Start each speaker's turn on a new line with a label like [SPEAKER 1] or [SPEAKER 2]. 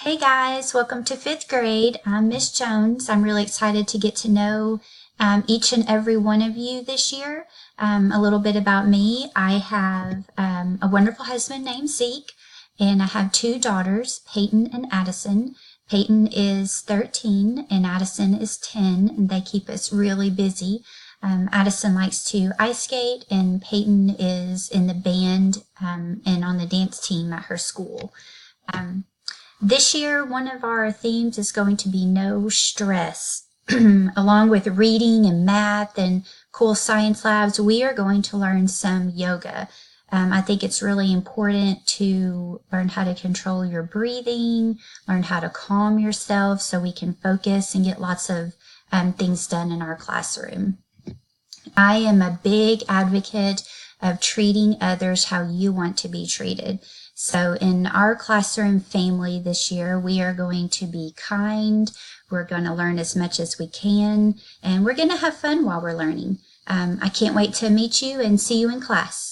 [SPEAKER 1] Hey guys, welcome to fifth grade. I'm Miss Jones. I'm really excited to get to know each and every one of you this year. A little bit about me. I have a wonderful husband named Zeke, and I have two daughters, Peyton and Addison. Peyton is 13 and Addison is 10, and they keep us really busy. Addison likes to ice skate, and Peyton is in the band and on the dance team at her school. Um, this year, one of our themes is going to be no stress. Along with reading and math and cool science labs, we are going to learn some yoga. I think it's really important to learn how to control your breathing, learn how to calm yourself so we can focus and get lots of things done in our classroom. I am a big advocate of treating others how you want to be treated. So in our classroom family this year, we are going to be kind. We're going to learn as much as we can, and we're going to have fun while we're learning. I can't wait to meet you and see you in class.